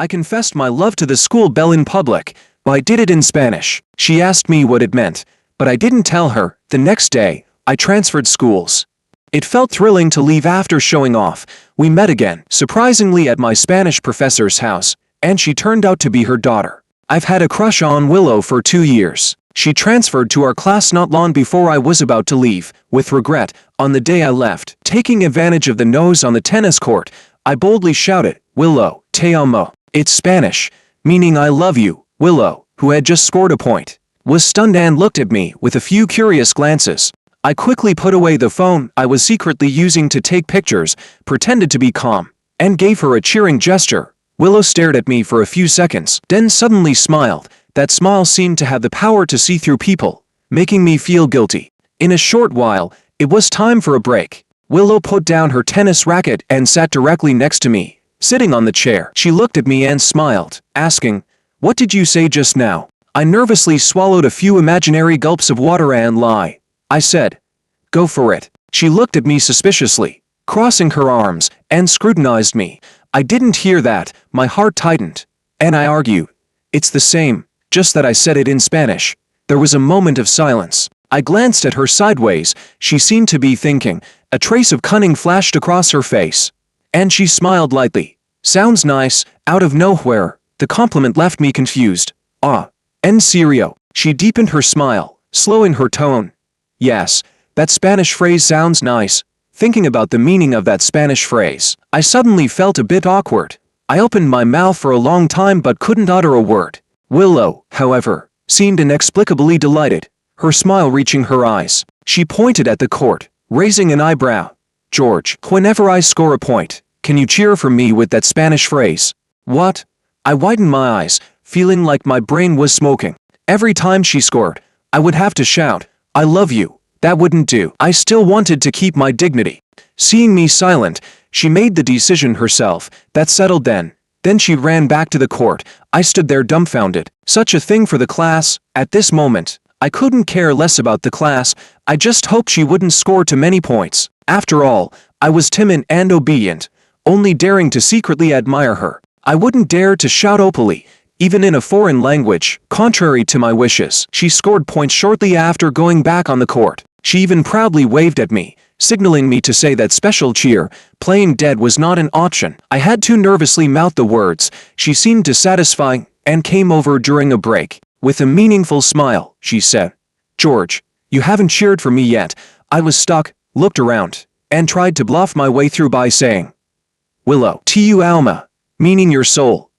I confessed my love to the school Belle in public, but I did it in Spanish. She asked me what it meant, but I didn't tell her. The next day, I transferred schools. It felt thrilling to leave after showing off. We met again, surprisingly at my Spanish professor's house, and she turned out to be her daughter. I've had a crush on Willow for 2 years. She transferred to our class not long before I was about to leave. With regret, on the day I left, taking advantage of the noise on the tennis court, I boldly shouted, "Willow, te amo." It's Spanish, meaning I love you. Willow, who had just scored a point, was stunned and looked at me with a few curious glances. I quickly put away the phone I was secretly using to take pictures, pretended to be calm, and gave her a cheering gesture. Willow stared at me for a few seconds, then suddenly smiled. That smile seemed to have the power to see through people, making me feel guilty. In a short while, it was time for a break. Willow put down her tennis racket and sat directly next to me, sitting on the chair. She looked at me and smiled, asking, "What did you say just now?" I nervously swallowed a few imaginary gulps of water and lied. I said, "Go for it." She looked at me suspiciously, crossing her arms, and scrutinized me. I didn't hear that. My heart tightened. And I argued, "It's the same, just that I said it in Spanish." There was a moment of silence. I glanced at her sideways. She seemed to be thinking. A trace of cunning flashed across her face. And she smiled lightly. "Sounds nice." Out of nowhere, the compliment left me confused. "Ah, en serio?" She deepened her smile, slowing her tone. "Yes, that Spanish phrase sounds nice." Thinking about the meaning of that Spanish phrase, I suddenly felt a bit awkward. I opened my mouth for a long time but couldn't utter a word. Willow, however, seemed inexplicably delighted, her smile reaching her eyes. She pointed at the court, raising an eyebrow. "George, whenever I score a point, can you cheer for me with that Spanish phrase?" "What?" I widened my eyes, feeling like my brain was smoking. Every time she scored, I would have to shout, "I love you." That wouldn't do. I still wanted to keep my dignity. Seeing me silent, she made the decision herself. That settled then. Then she ran back to the court. I stood there dumbfounded. Such a thing for the class. At this moment, I couldn't care less about the class. I just hoped she wouldn't score too many points. After all, I was timid and obedient, only daring to secretly admire her. I wouldn't dare to shout openly, even in a foreign language, contrary to my wishes. She scored points shortly after going back on the court. She even proudly waved at me, signaling me to say that special cheer, playing dead, was not an option. I had to nervously mouth the words. She seemed dissatisfied and came over during a break. With a meaningful smile, she said, "George, you haven't cheered for me yet." I was stuck, looked around, and tried to bluff my way through by saying, "Willow, tu alma," meaning your soul.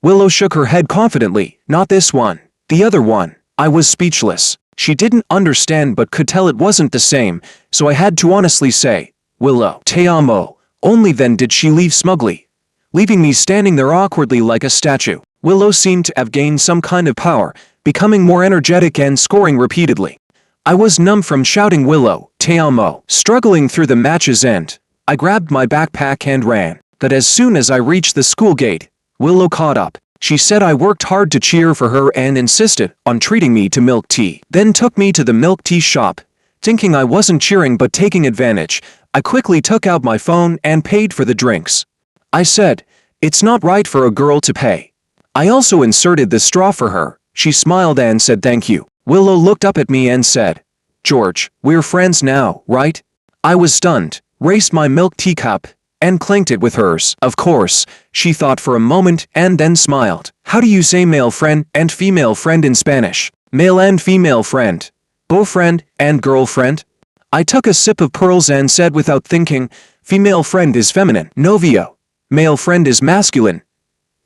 Willow shook her head confidently. "Not this one. The other one." I was speechless. She didn't understand but could tell it wasn't the same, so I had to honestly say, "Willow, te amo." Only then did she leave smugly, leaving me standing there awkwardly like a statue. Willow seemed to have gained some kind of power, becoming more energetic and scoring repeatedly. I was numb from shouting "Willow, te amo." Struggling through the match's end, I grabbed my backpack and ran. But as soon as I reached the school gate, Willow caught up. She said I worked hard to cheer for her and insisted on treating me to milk tea. Then took me to the milk tea shop. Thinking I wasn't cheering but taking advantage, I quickly took out my phone and paid for the drinks. I said, "It's not right for a girl to pay." I also inserted the straw for her. She smiled and said thank you. Willow looked up at me and said, "George, we're friends now, right?" I was stunned, raised my milk teacup, and clinked it with hers. Of course, she thought for a moment and then smiled. "How do you say male friend and female friend in Spanish?" "Male and female friend. Boyfriend and girlfriend." I took a sip of pearls and said without thinking, "Female friend is feminine. Novio. Male friend is masculine.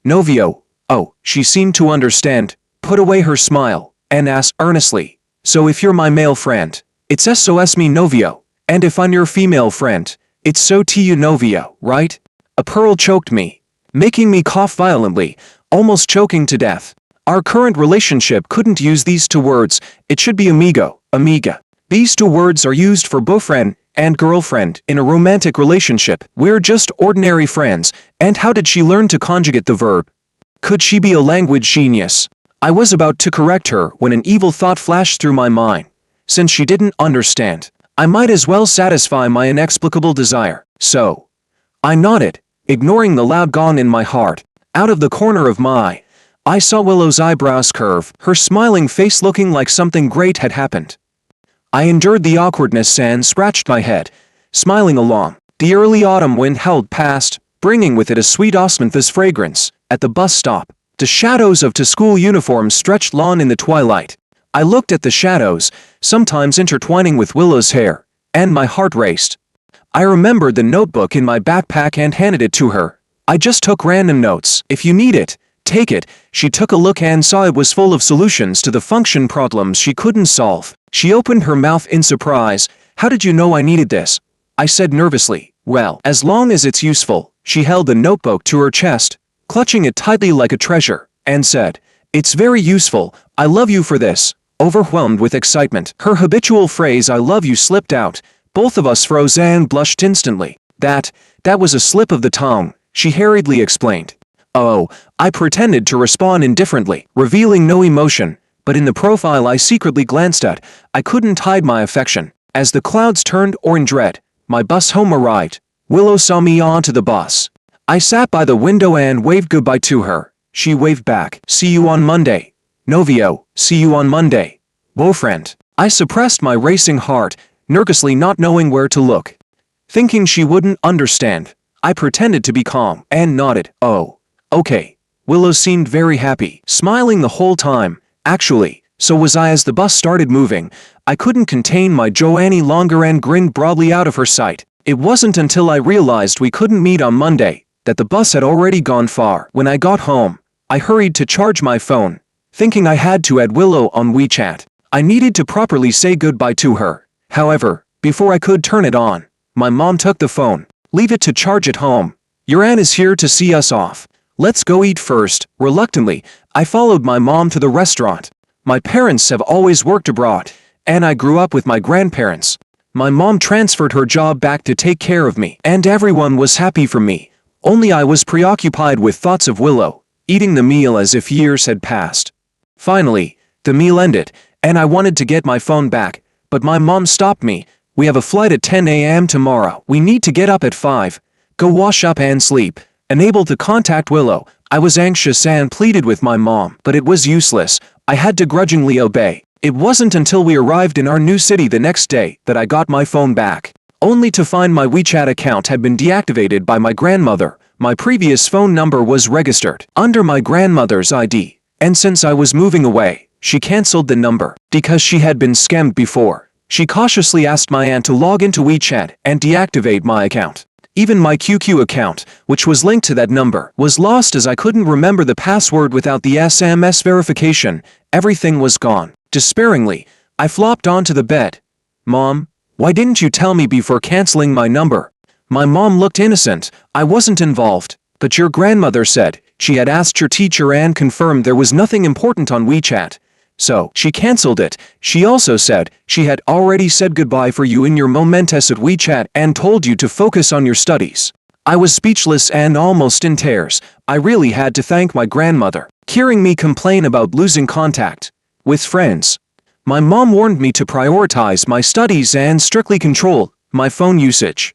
Novio." Oh, she seemed to understand, put away her smile, and asked earnestly, "So if you're my male friend, it's SOS mi novio, and if I'm your female friend, it's so tu novio, right?" A pearl choked me, making me cough violently, almost choking to death. Our current relationship couldn't use these two words. It should be amigo, amiga. These two words are used for boyfriend and girlfriend in a romantic relationship. We're just ordinary friends. And how did she learn to conjugate the verb? Could she be a language genius? I was about to correct her when an evil thought flashed through my mind. Since she didn't understand, I might as well satisfy my inexplicable desire. So I nodded, ignoring the loud gong in my heart. Out of the corner of my eye, I saw Willow's eyebrows curve, her smiling face looking like something great had happened. I endured the awkwardness and scratched my head, smiling along. The early autumn wind howled past, bringing with it a sweet osmanthus fragrance. At the bus stop, the shadows of two-school uniforms stretched long in the twilight. I looked at the shadows, sometimes intertwining with Willow's hair, and my heart raced. I remembered the notebook in my backpack and handed it to her. I just took random notes. If you need it, take it. She took a look and saw it was full of solutions to the function problems she couldn't solve. She opened her mouth in surprise. How did you know I needed this? I said nervously. Well, as long as it's useful. She held the notebook to her chest, clutching it tightly like a treasure, and said, It's very useful. I love you for this. Overwhelmed with excitement, her habitual phrase I love you slipped out. Both of us froze and blushed instantly. That was a slip of the tongue, she hurriedly explained. Oh, I pretended to respond indifferently, revealing no emotion, but in the profile I secretly glanced at, I couldn't hide my affection. As the clouds turned orange red, my bus home arrived. Willow saw me onto the bus. I sat by the window and waved goodbye to her. She waved back. See you on Monday. Novio, see you on Monday. Boyfriend. I suppressed my racing heart, nervously not knowing where to look. Thinking she wouldn't understand, I pretended to be calm and nodded. Oh, okay. Willow seemed very happy, smiling the whole time. Actually, so was I. As the bus started moving, I couldn't contain my joy any longer and grinned broadly out of her sight. It wasn't until I realized we couldn't meet on Monday that the bus had already gone far. When I got home, I hurried to charge my phone, thinking I had to add Willow on WeChat. I needed to properly say goodbye to her. However, before I could turn it on, my mom took the phone. Leave it to charge at home. Your aunt is here to see us off. Let's go eat first. Reluctantly, I followed my mom to the restaurant. My parents have always worked abroad, and I grew up with my grandparents. My mom transferred her job back to take care of me, and everyone was happy for me. Only I was preoccupied with thoughts of Willow, eating the meal as if years had passed. Finally, the meal ended, and I wanted to get my phone back, but my mom stopped me. We have a flight at 10 a.m. tomorrow. We need to get up at 5. Go wash up and sleep. Unable to contact Willow, I was anxious and pleaded with my mom, but it was useless. I had to grudgingly obey. It wasn't until we arrived in our new city the next day that I got my phone back, only to find my WeChat account had been deactivated by my grandmother. My previous phone number was registered under my grandmother's ID, and since I was moving away, she canceled the number. Because she had been scammed before, she cautiously asked my aunt to log into WeChat and deactivate my account. Even my QQ account, which was linked to that number, was lost as I couldn't remember the password without the SMS verification. Everything was gone. Despairingly, I flopped onto the bed. Mom, why didn't you tell me before canceling my number? My mom looked innocent. I wasn't involved. But your grandmother said she had asked your teacher and confirmed there was nothing important on WeChat. So, she canceled it. She also said she had already said goodbye for you in your momentous at WeChat and told you to focus on your studies. I was speechless and almost in tears. I really had to thank my grandmother, hearing me complain about losing contact with friends. My mom warned me to prioritize my studies and strictly control my phone usage.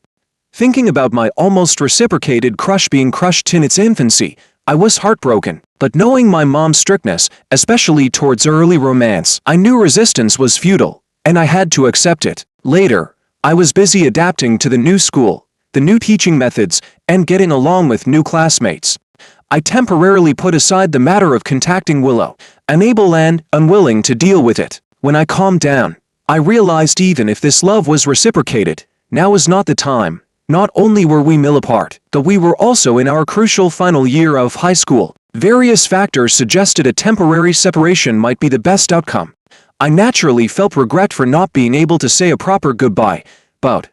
Thinking about my almost reciprocated crush being crushed in its infancy, I was heartbroken. But knowing my mom's strictness, especially towards early romance, I knew resistance was futile, and I had to accept it. Later, I was busy adapting to the new school, the new teaching methods, and getting along with new classmates. I temporarily put aside the matter of contacting Willow, unable and unwilling to deal with it. When I calmed down, I realized even if this love was reciprocated, now was not the time. Not only were we mil apart, but we were also in our crucial final year of high school. Various factors suggested a temporary separation might be the best outcome. I naturally felt regret for not being able to say a proper goodbye, but,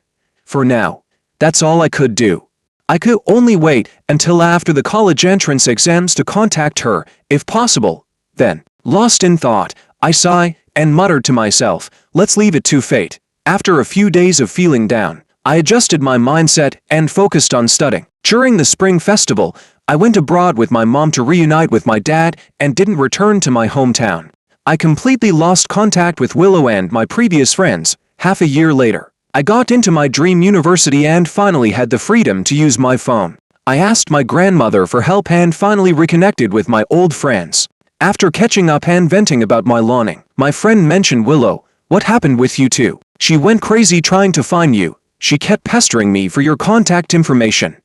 for now, that's all I could do. I could only wait until after the college entrance exams to contact her, if possible. Then, lost in thought, I sighed and muttered to myself, let's leave it to fate. After a few days of feeling down, I adjusted my mindset and focused on studying. During the spring festival, I went abroad with my mom to reunite with my dad and didn't return to my hometown. I completely lost contact with Willow and my previous friends. Half a year later, I got into my dream university and finally had the freedom to use my phone. I asked my grandmother for help and finally reconnected with my old friends. After catching up and venting about my longing, my friend mentioned Willow. What happened with you two? She went crazy trying to find you. She kept pestering me for your contact information.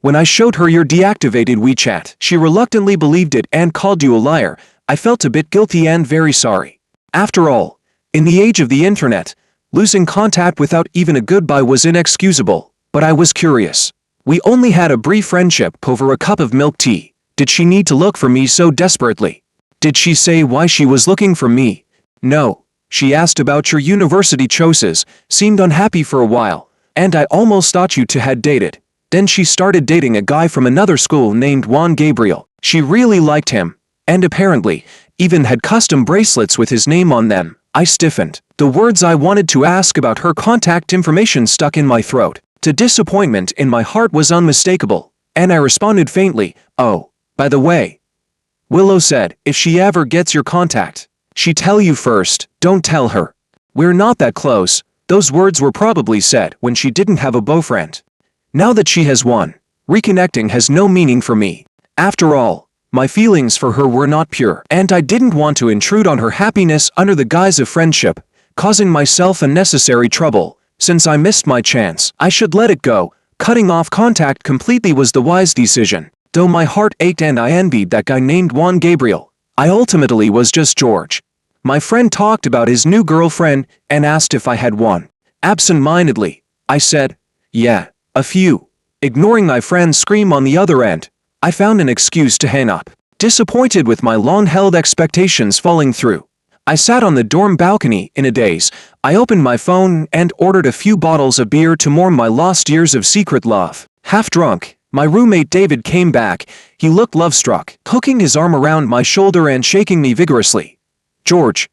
When I showed her your deactivated WeChat, she reluctantly believed it and called you a liar. I felt a bit guilty and very sorry. After all, in the age of the internet, losing contact without even a goodbye was inexcusable. But I was curious. We only had a brief friendship over a cup of milk tea. Did she need to look for me so desperately? Did she say why she was looking for me? No. She asked about your university choices, seemed unhappy for a while, and I almost thought you two had dated. Then she started dating a guy from another school named Juan Gabriel. She really liked him, and apparently, even had custom bracelets with his name on them. I stiffened. The words I wanted to ask about her contact information stuck in my throat. The disappointment in my heart was unmistakable, and I responded faintly, "Oh, by the way." Willow said, "If she ever gets your contact, she tell you first, don't tell her. We're not that close." Those words were probably said when she didn't have a boyfriend. Now that she has one, reconnecting has no meaning for me. After all, my feelings for her were not pure, and I didn't want to intrude on her happiness under the guise of friendship, causing myself unnecessary trouble. Since I missed my chance, I should let it go. Cutting off contact completely was the wise decision. Though my heart ached and I envied that guy named Juan Gabriel, I ultimately was just George. My friend talked about his new girlfriend and asked if I had one. Absent-mindedly, I said, "Yeah, a few." Ignoring my friend's scream on the other end, I found an excuse to hang up. Disappointed with my long-held expectations falling through, I sat on the dorm balcony in a daze. I opened my phone and ordered a few bottles of beer to mourn my lost years of secret love. Half drunk, my roommate David came back. He looked love-struck, hooking his arm around my shoulder and shaking me vigorously. George,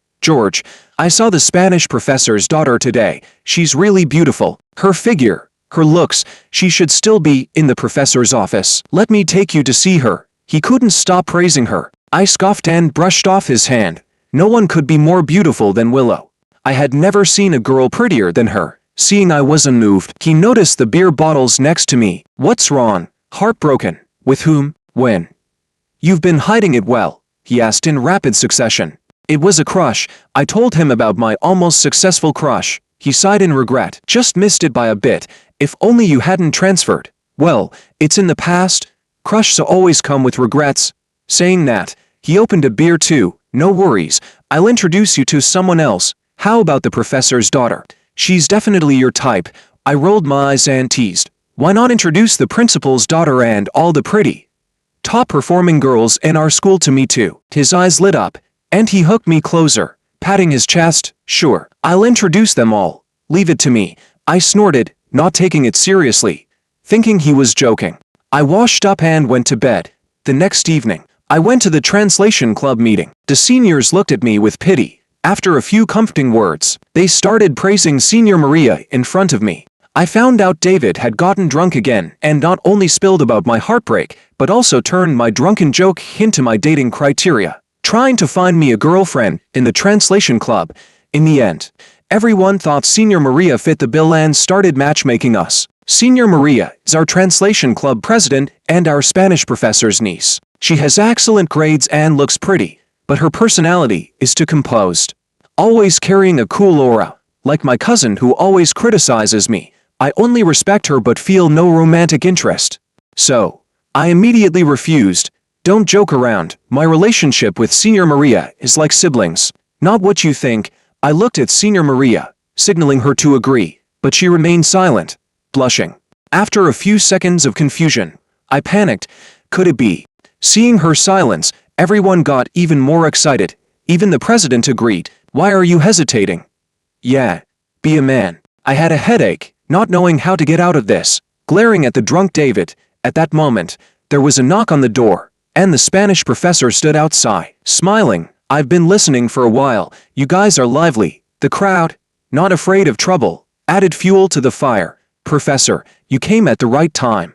I saw the Spanish professor's daughter today. She's really beautiful. Her figure, her looks, she should still be in the professor's office. Let me take you to see her." He couldn't stop praising her. I scoffed and brushed off his hand. No one could be more beautiful than Willow. I had never seen a girl prettier than her. Seeing I was unmoved, he noticed the beer bottles next to me. "What's wrong? Heartbroken? With whom? When?" "You've been hiding it well," he asked in rapid succession. "It was a crush." I told him about my almost successful crush. He sighed in regret. "Just missed it by a bit. If only you hadn't transferred." "Well, it's in the past. Crushes always come with regrets." Saying that, he opened a beer too. "No worries. I'll introduce you to someone else. How about the professor's daughter? She's definitely your type." I rolled my eyes and teased. "Why not introduce the principal's daughter and all the pretty, top-performing girls in our school to me too?" His eyes lit up, and he hooked me closer, patting his chest. "Sure, I'll introduce them all. Leave it to me." I snorted, not taking it seriously, thinking he was joking. I washed up and went to bed. The next evening, I went to the translation club meeting. The seniors looked at me with pity. After a few comforting words, they started praising Senior Maria in front of me. I found out David had gotten drunk again and not only spilled about my heartbreak, but also turned my drunken joke into my dating criteria, trying to find me a girlfriend in the translation club. In the end, everyone thought Senior Maria fit the bill and started matchmaking us. Senior Maria is our translation club president and our Spanish professor's niece. She has excellent grades and looks pretty, but her personality is too composed, always carrying a cool aura. Like my cousin who always criticizes me, I only respect her but feel no romantic interest. So, I immediately refused. Don't joke around. My relationship with Senior Maria is like siblings. Not what you think. I looked at Senior Maria, signaling her to agree, but she remained silent, blushing. After a few seconds of confusion, I panicked. Could it be? Seeing her silence, everyone got even more excited. Even the president agreed. "Why are you hesitating? Yeah, be a man." I had a headache, not knowing how to get out of this, glaring at the drunk David. At that moment, there was a knock on the door, and the Spanish professor stood outside, smiling. "I've been listening for a while. You guys are lively." The crowd, not afraid of trouble, added fuel to the fire. "Professor, you came at the right time.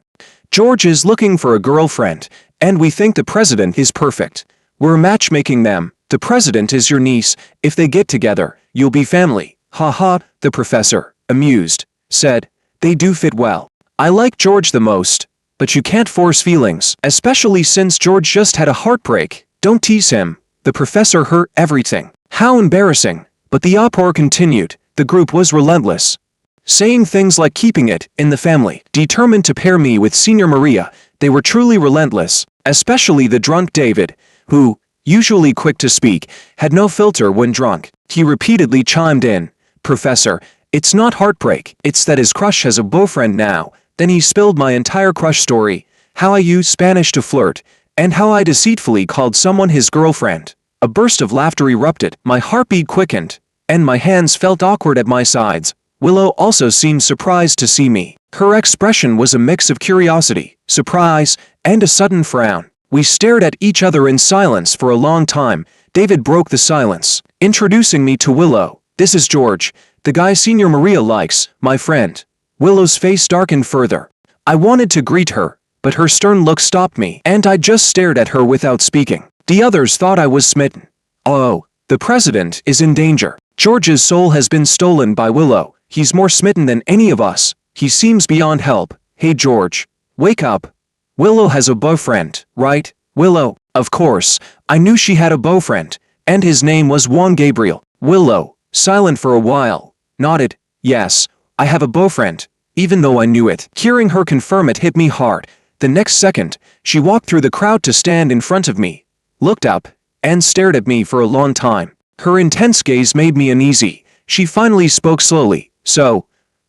George is looking for a girlfriend, and we think the president is perfect. We're matchmaking them. The president is your niece. If they get together, you'll be family." "Ha," the professor, amused, said. "They do fit well. I like George the most, but you can't force feelings, especially since George just had a heartbreak. Don't tease him. The professor heard everything. How embarrassing. But the uproar continued. The group was relentless, saying things like keeping it in the family, determined to pair me with Senior Maria. They were truly relentless, especially the drunk David, who, usually quick to speak, had no filter when drunk. He repeatedly chimed in, "Professor, it's not heartbreak, it's that his crush has a boyfriend now." Then he spilled my entire crush story, how I used Spanish to flirt, and how I deceitfully called someone his girlfriend. A burst of laughter erupted, my heartbeat quickened, and my hands felt awkward at my sides. Willow also seemed surprised to see me. Her expression was a mix of curiosity, surprise, and a sudden frown. We stared at each other in silence for a long time. David broke the silence, introducing me to Willow. "This is George, the guy Senior Maria likes, my friend." Willow's face darkened further. I wanted to greet her, but her stern look stopped me, and I just stared at her without speaking. The others thought I was smitten. Oh, the president is in danger. George's soul has been stolen by Willow. He's more smitten than any of us. He seems beyond help. Hey George, wake up. Willow has a boyfriend, right? Willow, of course. I knew she had a boyfriend, and his name was Juan Gabriel. Willow, silent for a while, nodded, "Yes, I have a boyfriend," even though I knew it. Hearing her confirm it hit me hard. The next second, she walked through the crowd to stand in front of me, looked up, and stared at me for a long time. Her intense gaze made me uneasy. She finally spoke slowly. "So,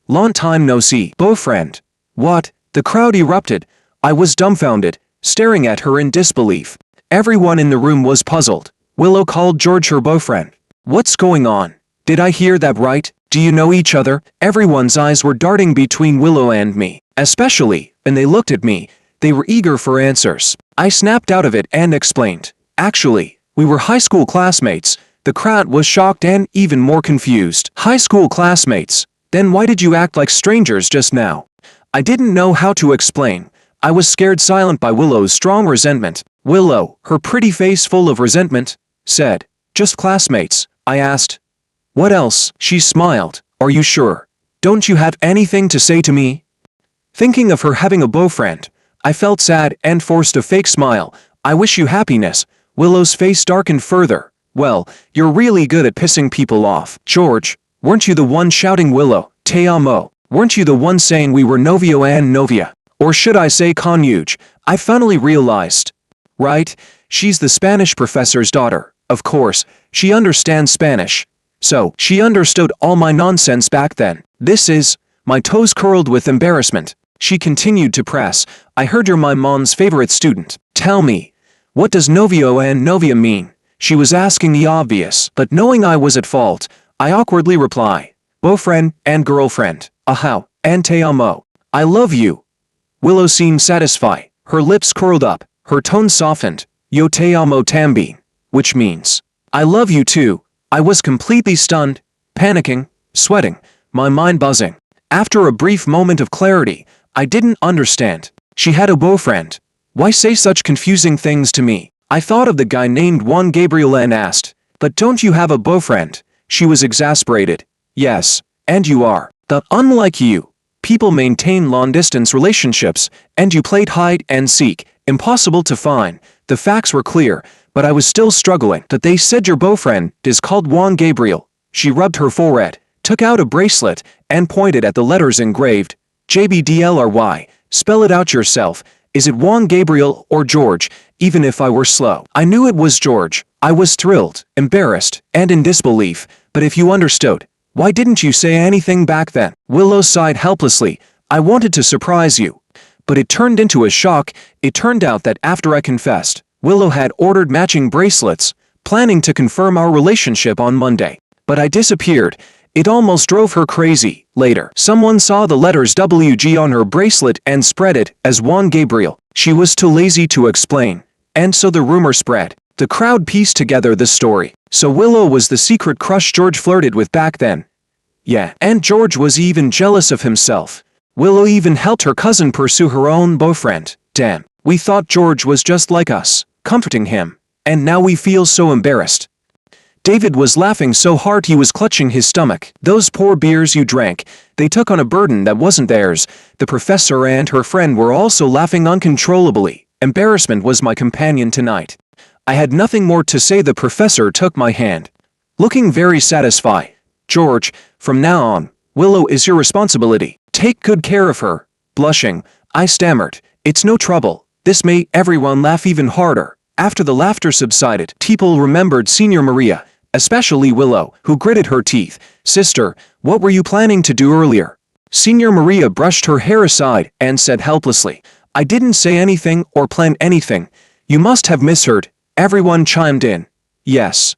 long time no see, boyfriend." "What?" The crowd erupted. I was dumbfounded, staring at her in disbelief. Everyone in the room was puzzled. Willow called George her boyfriend. What's going on? Did I hear that right? Do you know each other? Everyone's eyes were darting between Willow and me, especially when they looked at me. They were eager for answers. I snapped out of it and explained. "Actually, we were high school classmates." The crowd was shocked and even more confused. "High school classmates? Then why did you act like strangers just now?" I didn't know how to explain. I was scared silent by Willow's strong resentment. Willow, her pretty face full of resentment, said, "Just classmates." I asked, "What else?" She smiled. "Are you sure? Don't you have anything to say to me?" Thinking of her having a boyfriend, I felt sad and forced a fake smile. "I wish you happiness." Willow's face darkened further. "Well, you're really good at pissing people off. George, weren't you the one shouting Willow, te amo? Weren't you the one saying we were novio and novia? Or should I say cónyuge?" I finally realized. Right, she's the Spanish professor's daughter. Of course, she understands Spanish. So, she understood all my nonsense back then. This is, my toes curled with embarrassment. She continued to press. "I heard you're my mom's favorite student. Tell me, what does novio and novia mean?" She was asking the obvious, but knowing I was at fault, I awkwardly reply, "Boyfriend and girlfriend. Ahau, and te amo. I love you." Willow seemed satisfied. Her lips curled up, her tone softened. "Yo te amo tambien," which means, "I love you too." I was completely stunned, panicking, sweating, my mind buzzing. After a brief moment of clarity, I didn't understand. She had a boyfriend. Why say such confusing things to me? I thought of the guy named Juan Gabriel and asked, "But don't you have a boyfriend?" She was exasperated. "Yes, and you are. But unlike you, people maintain long-distance relationships, and you played hide and seek, impossible to find." The facts were clear, but I was still struggling. "But they said your boyfriend is called Juan Gabriel." She rubbed her forehead, took out a bracelet, and pointed at the letters engraved. "JBDLRY, spell it out yourself. Is it Juan Gabriel or George?" Even if I were slow, I knew it was George. I was thrilled, embarrassed, and in disbelief. "But if you understood, why didn't you say anything back then?" Willow sighed helplessly. "I wanted to surprise you. But it turned into a shock." It turned out that after I confessed, Willow had ordered matching bracelets, planning to confirm our relationship on Monday. But I disappeared. It almost drove her crazy. Later, someone saw the letters WG on her bracelet and spread it as Juan Gabriel. She was too lazy to explain, and so the rumor spread. The crowd pieced together the story. So Willow was the secret crush George flirted with back then. Yeah, and George was even jealous of himself. Willow even helped her cousin pursue her own boyfriend. Damn, we thought George was just like us, comforting him, and now we feel so embarrassed. David was laughing so hard he was clutching his stomach. Those poor beers you drank, they took on a burden that wasn't theirs. The professor and her friend were also laughing uncontrollably. Embarrassment was my companion tonight. I had nothing more to say. The professor took my hand, looking very satisfied. George, from now on, Willow is your responsibility. Take good care of her. Blushing, I stammered, it's no trouble. This made everyone laugh even harder. After the laughter subsided, people remembered Senior Maria, especially Willow, who gritted her teeth. Sister, what were you planning to do earlier? Senior Maria brushed her hair aside and said helplessly, I didn't say anything or plan anything. You must have misheard. Everyone chimed in. Yes,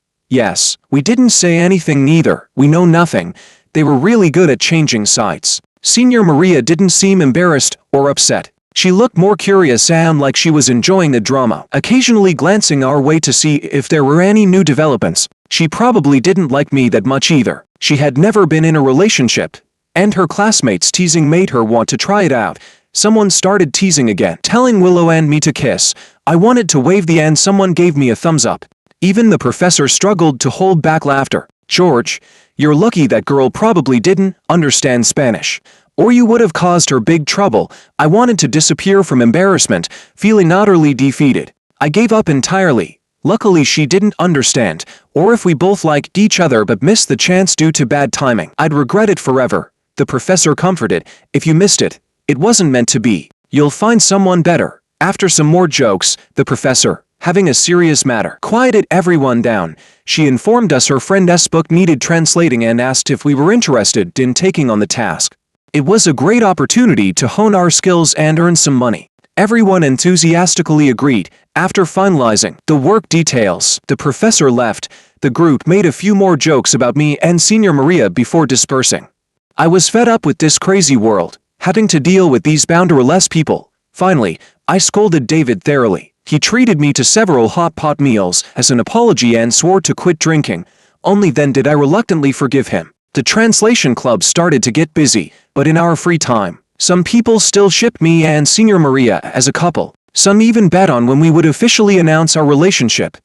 we didn't say anything neither. We know nothing. They were really good at changing sides. Senior Maria didn't seem embarrassed or upset. She looked more curious and like she was enjoying the drama, occasionally glancing our way to see if there were any new developments. She probably didn't like me that much either. She had never been in a relationship, and her classmates' teasing made her want to try it out. Someone started teasing again, telling Willow and me to kiss. I wanted to wave the and someone gave me a thumbs up. Even the professor struggled to hold back laughter. George, you're lucky that girl probably didn't understand Spanish, or you would have caused her big trouble. I wanted to disappear from embarrassment, feeling utterly defeated. I gave up entirely. Luckily she didn't understand, or if we both liked each other but missed the chance due to bad timing, I'd regret it forever. The professor comforted, if you missed it, it wasn't meant to be. You'll find someone better. After some more jokes, the professor, having a serious matter, quieted everyone down. She informed us her friend's book needed translating and asked if we were interested in taking on the task. It was a great opportunity to hone our skills and earn some money. Everyone enthusiastically agreed. After finalizing the work details, the professor left. The group made a few more jokes about me and Senior Maria before dispersing. I was fed up with this crazy world, having to deal with these boundaryless people. Finally, I scolded David thoroughly. He treated me to several hot pot meals as an apology and swore to quit drinking. Only then did I reluctantly forgive him. The translation club started to get busy, but in our free time, some people still shipped me and Senior Maria as a couple. Some even bet on when we would officially announce our relationship.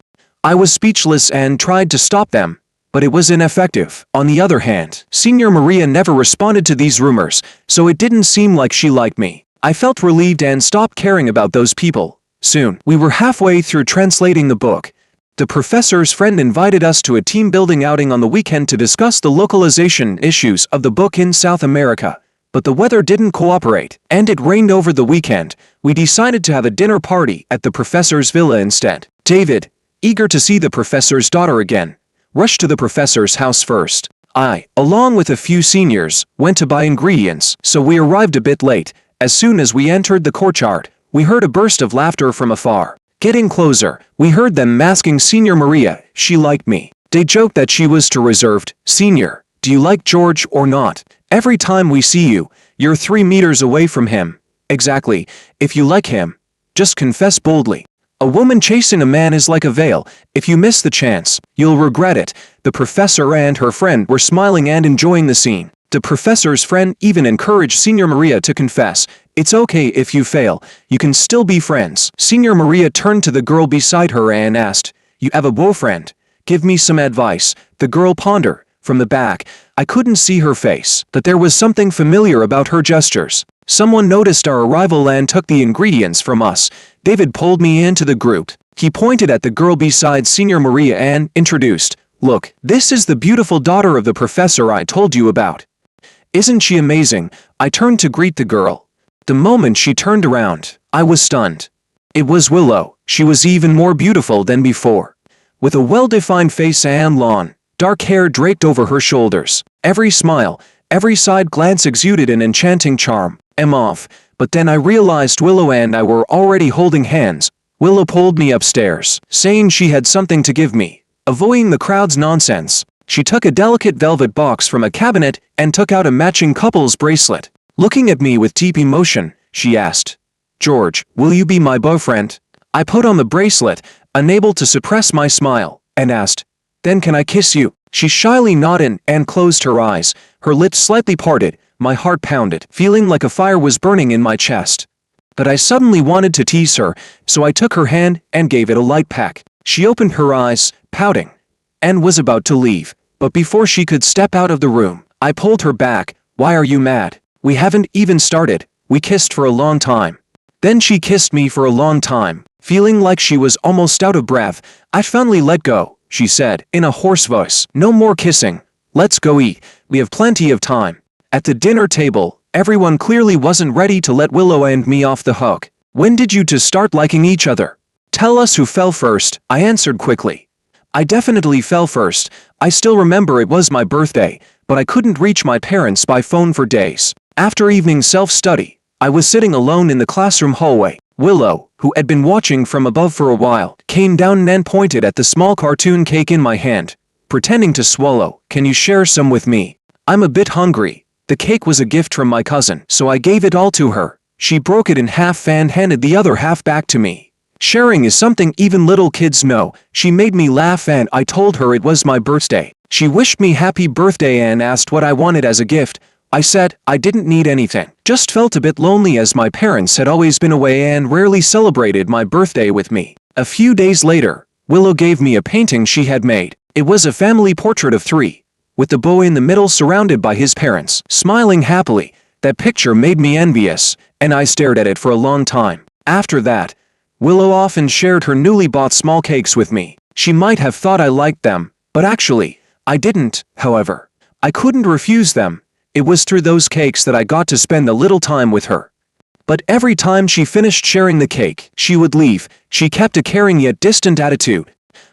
I was speechless and tried to stop them, but it was ineffective. On the other hand, Senior Maria never responded to these rumors, so it didn't seem like she liked me. I felt relieved and stopped caring about those people. Soon, we were halfway through translating the book. The professor's friend invited us to a team-building outing on the weekend to discuss the localization issues of the book in South America. But the weather didn't cooperate, and it rained over the weekend. We decided to have a dinner party at the professor's villa instead. David, eager to see the professor's daughter again, rushed to the professor's house first. I, along with a few seniors, went to buy ingredients, so we arrived a bit late. As soon as we entered the courtyard, we heard a burst of laughter from afar. Getting closer, we heard them masking Senior Maria. She liked me. They joked that she was too reserved. Senior, do you like George or not? Every time we see you, you're 3 meters away from him. Exactly. If you like him, just confess boldly. A woman chasing a man is like a veil. If you miss the chance, you'll regret it. The professor and her friend were smiling and enjoying the scene. The professor's friend even encouraged Senior Maria to confess. It's okay if you fail, you can still be friends. Senior Maria turned to the girl beside her and asked, you have a boyfriend? Give me some advice. The girl pondered. From the back, I couldn't see her face, but there was something familiar about her gestures. Someone noticed our arrival and took the ingredients from us. David pulled me into the group. He pointed at the girl beside Senior Maria and introduced, look, this is the beautiful daughter of the professor I told you about. Isn't she amazing? I turned to greet the girl. The moment she turned around, I was stunned. It was Willow. She was even more beautiful than before. With a well-defined face and long, dark hair draped over her shoulders. Every smile, every side glance exuded an enchanting charm. I'm off, but then I realized Willow and I were already holding hands. Willow pulled me upstairs, saying she had something to give me. Avoiding the crowd's nonsense, she took a delicate velvet box from a cabinet and took out a matching couple's bracelet. Looking at me with deep emotion, she asked, George, will you be my boyfriend? I put on the bracelet, unable to suppress my smile, and asked, then can I kiss you? She shyly nodded and closed her eyes, her lips slightly parted. My heart pounded, feeling like a fire was burning in my chest. But I suddenly wanted to tease her, so I took her hand and gave it a light peck. She opened her eyes, pouting. and was about to leave. But before she could step out of the room, I pulled her back. Why are you mad? We haven't even started. We kissed for a long time. Then she kissed me for a long time. Feeling like she was almost out of breath, I finally let go. She said, in a hoarse voice, no more kissing. Let's go eat. We have plenty of time. At the dinner table, everyone clearly wasn't ready to let Willow and me off the hook. When did you two start liking each other? Tell us who fell first, I answered quickly. I definitely fell first. I still remember it was my birthday, but I couldn't reach my parents by phone for days. After evening self-study, I was sitting alone in the classroom hallway. Willow, who had been watching from above for a while, came down and pointed at the small cartoon cake in my hand, pretending to swallow. Can you share some with me? I'm a bit hungry. The cake was a gift from my cousin, so I gave it all to her. She broke it in half and handed the other half back to me. Sharing is something even little kids know. She made me laugh and I told her it was my birthday. She wished me happy birthday and asked what I wanted as a gift. I said I didn't need anything. Just felt a bit lonely as my parents had always been away and rarely celebrated my birthday with me. A few days later, Willow gave me a painting she had made. It was a family portrait of three, with the boy in the middle surrounded by his parents, smiling happily. That picture made me envious, and I stared at it for a long time. After that, Willow often shared her newly bought small cakes with me. She might have thought I liked them, but actually, I didn't. However, I couldn't refuse them. It was through those cakes that I got to spend a little time with her. But every time she finished sharing the cake, she would leave. She kept a caring yet distant attitude.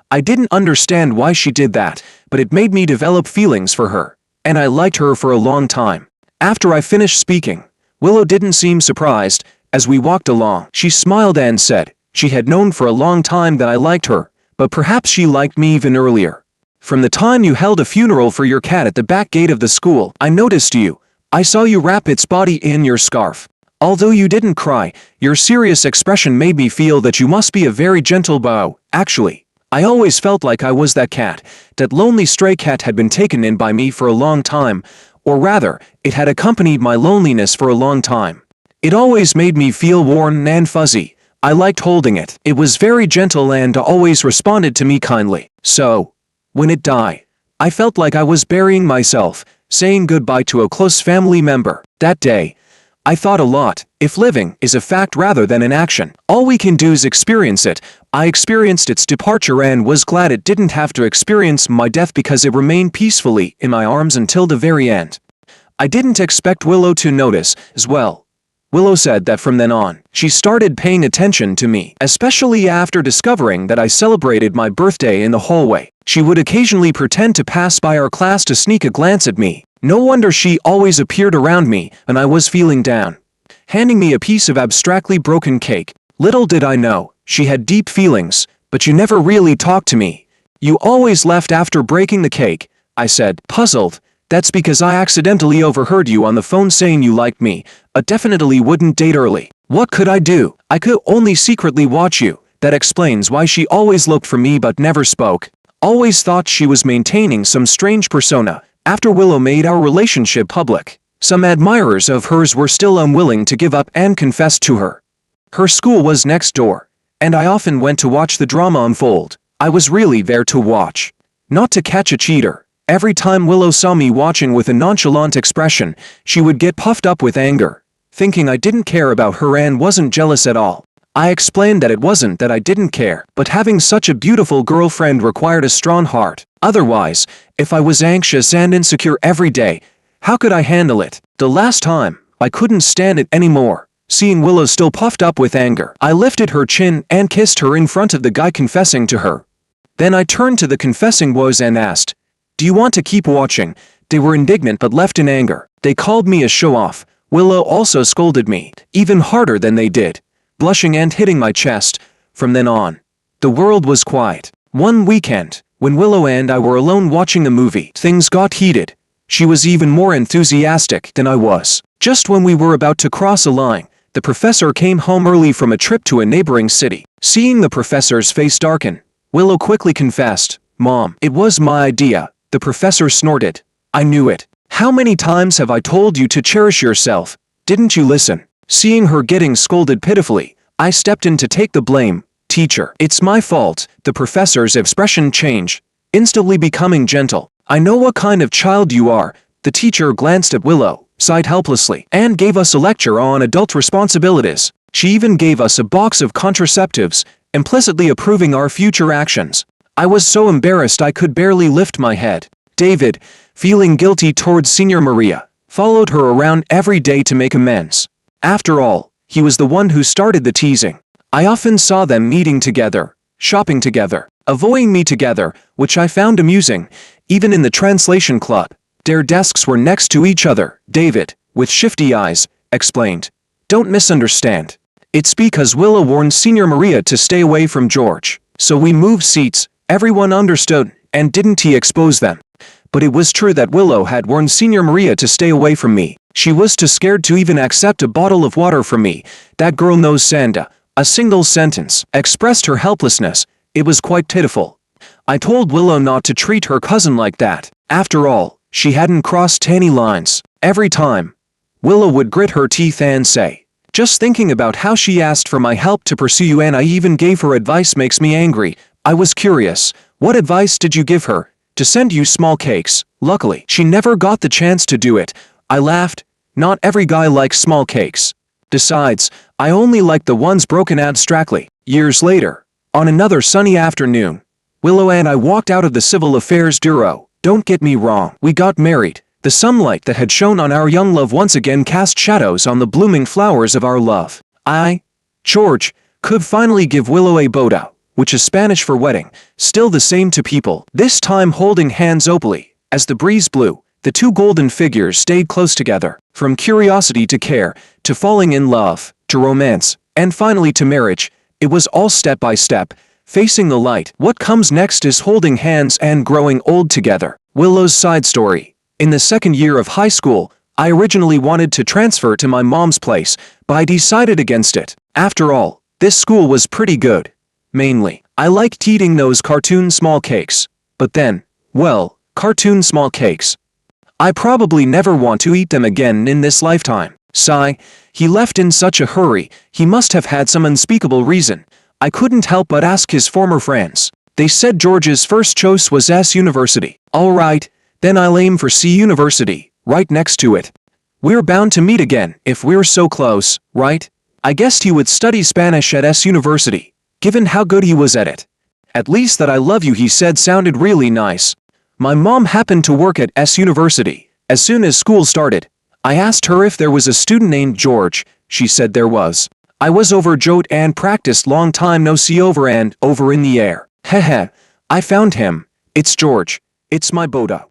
I didn't understand why she did that, but it made me develop feelings for her, and I liked her for a long time. After I finished speaking, Willow didn't seem surprised. As we walked along, she smiled and said she had known for a long time that I liked her, but perhaps she liked me even earlier. From the time you held a funeral for your cat at the back gate of the school, I noticed you. I saw you wrap its body in your scarf. Although you didn't cry, your serious expression made me feel that you must be a very gentle beau. Actually, I always felt like I was that cat. That lonely stray cat had been taken in by me for a long time, or rather, it had accompanied my loneliness for a long time. It always made me feel warm and fuzzy. I liked holding it. It was very gentle and always responded to me kindly. So, when it died, I felt like I was burying myself, saying goodbye to a close family member. That day, I thought a lot. If living is a fact rather than an action, all we can do is experience it. I experienced its departure and was glad it didn't have to experience my death because it remained peacefully in my arms until the very end. I didn't expect Willow to notice as well. Willow said that from then on, she started paying attention to me, especially after discovering that I celebrated my birthday in the hallway. She would occasionally pretend to pass by our class to sneak a glance at me. No wonder she always appeared around me when I was feeling down, handing me a piece of abstractly broken cake. Little did I know, she had deep feelings, but you never really talked to me. You always left after breaking the cake, I said, puzzled. That's because I accidentally overheard you on the phone saying you liked me, but definitely wouldn't date early. What could I do? I could only secretly watch you. That explains why she always looked for me but never spoke. Always thought she was maintaining some strange persona. After Willow made our relationship public, some admirers of hers were still unwilling to give up and confess to her. Her school was next door, and I often went to watch the drama unfold. I was really there to watch, not to catch a cheater. Every time Willow saw me watching with a nonchalant expression, she would get puffed up with anger, thinking I didn't care about her and wasn't jealous at all. I explained that it wasn't that I didn't care, but having such a beautiful girlfriend required a strong heart. Otherwise, if I was anxious and insecure every day, how could I handle it? The last time, I couldn't stand it anymore. Seeing Willow still puffed up with anger, I lifted her chin and kissed her in front of the guy confessing to her. Then I turned to the confessing boys and asked, "Do you want to keep watching?" They were indignant but left in anger. They called me a show-off. Willow also scolded me, even harder than they did, blushing and hitting my chest. From then on, the world was quiet. One weekend, when Willow and I were alone watching a movie, things got heated. She was even more enthusiastic than I was. Just when we were about to cross a line, the professor came home early from a trip to a neighboring city. Seeing the professor's face darken, Willow quickly confessed, "Mom, it was my idea." The professor snorted. "I knew it. How many times have I told you to cherish yourself? Didn't you listen?" Seeing her getting scolded pitifully, I stepped in to take the blame. "Teacher, it's my fault." The professor's expression changed. instantly becoming gentle. I know what kind of child you are. The teacher glanced at Willow, sighed helplessly, and gave us a lecture on adult responsibilities. She even gave us a box of contraceptives, implicitly approving our future actions. I was so embarrassed I could barely lift my head. David, feeling guilty towards Senior Maria, followed her around every day to make amends. After all, he was the one who started the teasing. I often saw them meeting together, shopping together, avoiding me together, which I found amusing, even in the translation club. Their desks were next to each other. David, with shifty eyes, explained. Don't misunderstand. It's because Willow warned Senior Maria to stay away from George. So we moved seats. Everyone understood, and didn't he expose them? But it was true that Willow had warned Senior Maria to stay away from me. She was too scared to even accept a bottle of water from me. That girl knows Santa. A single sentence expressed her helplessness. It was quite pitiful. I told Willow not to treat her cousin like that. After all, she hadn't crossed any lines. Every time, Willow would grit her teeth and say, "Just thinking about how she asked for my help to pursue you and I even gave her advice makes me angry." I was curious. What advice did you give her? To send you small cakes. Luckily, she never got the chance to do it. I laughed. Not every guy likes small cakes. Besides, I only like the ones broken abstractly. Years later, on another sunny afternoon, Willow and I walked out of the Civil Affairs Bureau. Don't get me wrong, we got married. The sunlight that had shone on our young love once again cast shadows on the blooming flowers of our love. George, could finally give Willow a boda, which is Spanish for wedding, still the same to people, this time holding hands opally. As the breeze blew, the two golden figures stayed close together, from curiosity to care, to falling in love, to romance, and finally to marriage. It was all step by step, facing the light. What comes next is holding hands and growing old together. Willow's side story. In the second year of high school, I originally wanted to transfer to my mom's place, but I decided against it. After all, this school was pretty good. Mainly, I liked eating those cartoon small cakes. But then, well, cartoon small cakes. I probably never want to eat them again in this lifetime. Sigh, he left in such a hurry. He must have had some unspeakable reason. I couldn't help but ask his former friends. They said George's first choice was S University. All right, then I'll aim for C University, right next to it. We're bound to meet again if we're so close, right? I guessed he would study Spanish at S University, given how good he was at it. At least that "I love you" he said sounded really nice. My mom happened to work at S University. As soon as school started, I asked her if there was a student named George. She said there was. I was overjoyed and practiced long time no see over and over in the air. Heh, I found him. It's George. It's my boda.